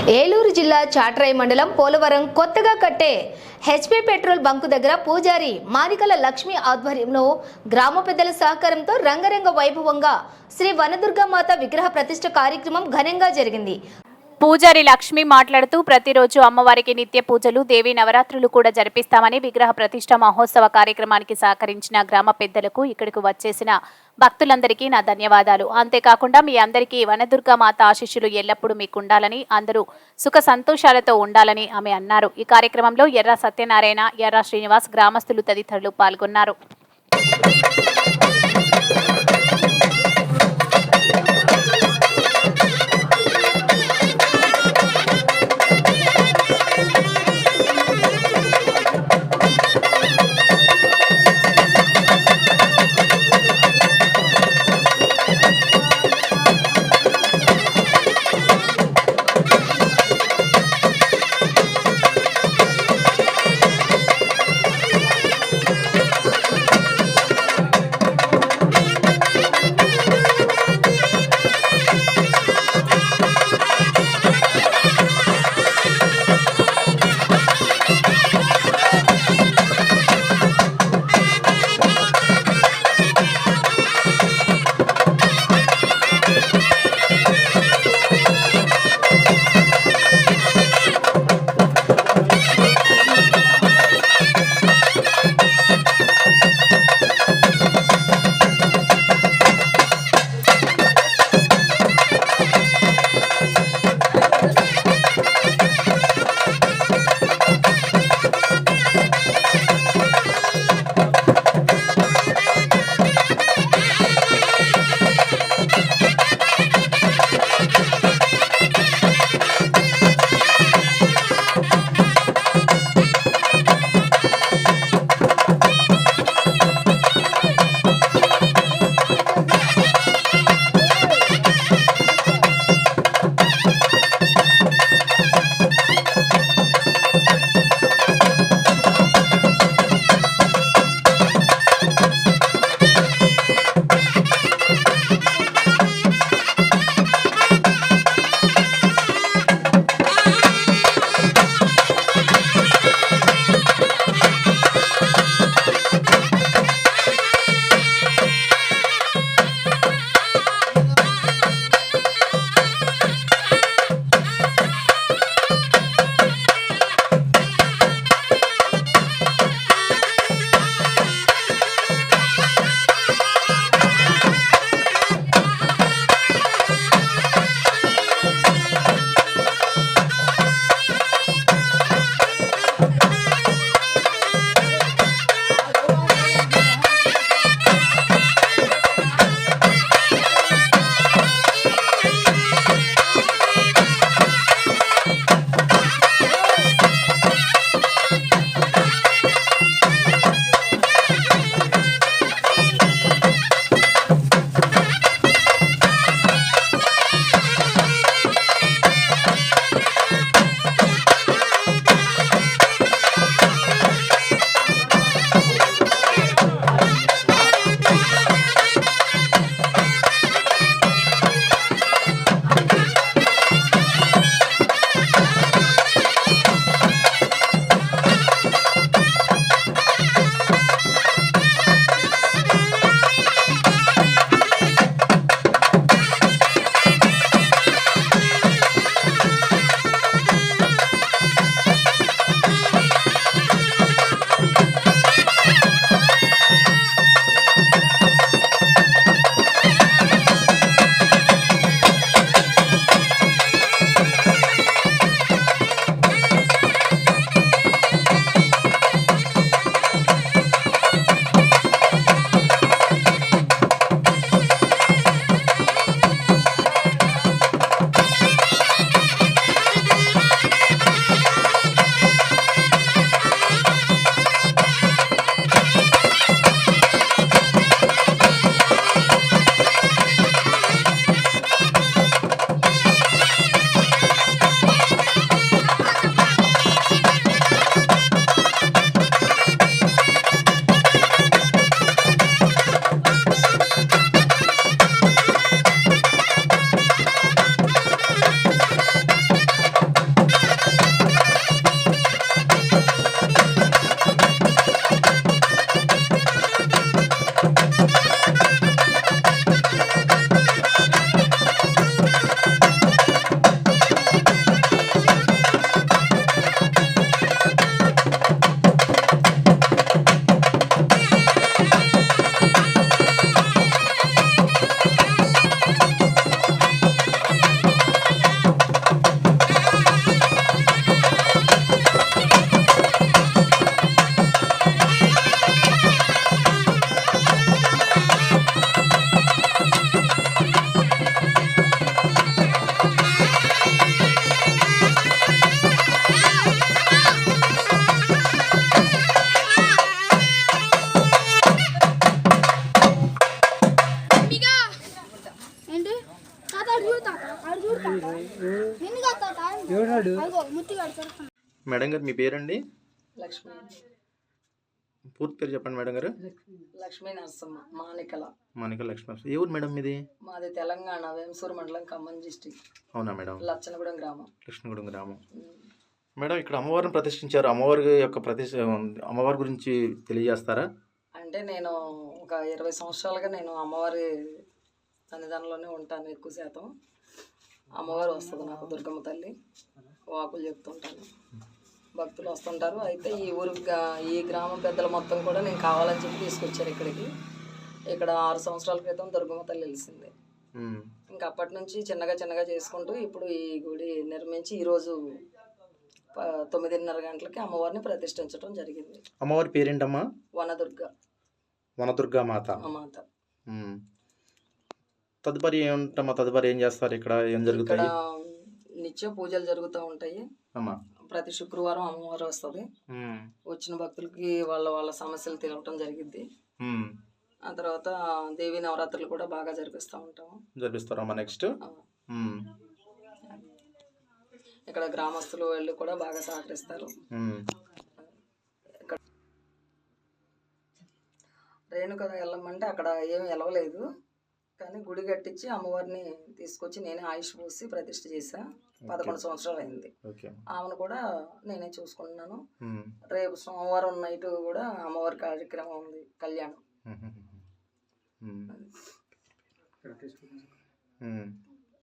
ఏలూరు జిల్లా చాట్రాయి మండలం పోలవరం కొత్తగా కట్టే హెచ్పీ పెట్రోల్ బంకు దగ్గర పూజారి మాదికల లక్ష్మి ఆధ్వర్యంలో గ్రామ పెద్దల సహకారంతో రంగరంగ వైభవంగా శ్రీ వనదుర్గామాత విగ్రహ ప్రతిష్ఠ కార్యక్రమం ఘనంగా జరిగింది. పూజారి లక్ష్మి మాట్లాడుతూ ప్రతిరోజు అమ్మవారికి నిత్య పూజలు, దేవీ నవరాత్రులు కూడా జరిపిస్తామని, విగ్రహ ప్రతిష్ఠ మహోత్సవ కార్యక్రమానికి సహకరించిన గ్రామ పెద్దలకు, ఇక్కడికి వచ్చేసిన భక్తులందరికీ నా ధన్యవాదాలు. అంతేకాకుండా మీ అందరికీ వనదుర్గామాత ఆశీస్సులు ఎల్లప్పుడూ మీకుండాలని, అందరూ సుఖ సంతోషాలతో ఉండాలని ఆమె అన్నారు. ఈ కార్యక్రమంలో ఎర్ర సత్యనారాయణ, ఎర్ర శ్రీనివాస్, గ్రామస్తులు తదితరులు పాల్గొన్నారు. మేడం గారు మీ పేరండి? లక్ష్మీ పూర్తి పేరు చెప్పండి మేడం గారు. లక్ష్మీ నరసమ్మ మానికల. మానికల లక్ష్మీ. ఏ ఊరు మేడం మీది? మాది తెలంగాణ వేంసూరు మండలం ఖమ్మం డిస్టిక్. అవునా మేడం? లచ్చనగూడెం గ్రామం. లక్ష్మీగూడెం గ్రామం. మేడం ఇక్కడ అమ్మవారిని ప్రతిష్ఠించారు. అమ్మవారి యొక్క అమ్మవారి గురించి తెలియజేస్తారా? అంటే నేను ఒక 20 సంవత్సరాలుగా నేను అమ్మవారి సన్నిధానంలోనే ఉంటాను. ఎక్కువ శాతం అమ్మవారు వస్తుంది నాకు, దుర్గమ్మ తల్లి. వాకులు చెప్తుంటాను, భక్తులు వస్తుంటారు. అయితే ఈ ఊరు ఈ గ్రామ పెద్దల మొత్తం కూడా నేను కావాలని చెప్పి తీసుకొచ్చారు ఇక్కడికి. ఇక్కడ 6 సంవత్సరాల క్రితం దుర్గమ్మ తల్లి వెలిసింది. ఇంకా అప్పటి నుంచి చిన్నగా చిన్నగా చేసుకుంటూ ఇప్పుడు ఈ గుడి నిర్మించి ఈరోజు 9:30 గంటలకి అమ్మవారిని ప్రతిష్ఠించడం జరిగింది. అమ్మవారి పేరేంటమ్మా? వనదుర్గ. వనదుర్గా మాత. మాత. తదుపరి ఏముంటమ్మా? తదుపరి ఏం చేస్తారు ఇక్కడ? ఏం జరుగుతాయి? ఇక్కడ నిత్య పూజలు జరుగుతూ ఉంటాయి. ప్రతి శుక్రవారం అమ్మవారు వస్తుంది. వచ్చిన భక్తులకి వాళ్ళ సమస్యలు తీరవటం జరిగింది. ఆ తర్వాత దేవి నవరాత్రులు కూడా బాగా జరిపిస్తారమ్మా. నెక్స్ట్ ఇక్కడ గ్రామస్తులు వాళ్ళు కూడా బాగా సహకరిస్తారు. రేణుక వెళ్ళమంటే అక్కడ ఏమి వెళ్ళలేదు, కానీ గుడి కట్టించి అమ్మవారిని తీసుకొచ్చి నేనే ఆయుష్ పోసి ప్రతిష్ఠ చేశా. 11 సంవత్సరాలు అయింది. ఆమెను కూడా నేనే చూసుకుంటున్నాను. రేపు సోమవారం నైట్ కూడా అమ్మవారి కార్యక్రమం ఉంది, కళ్యాణం.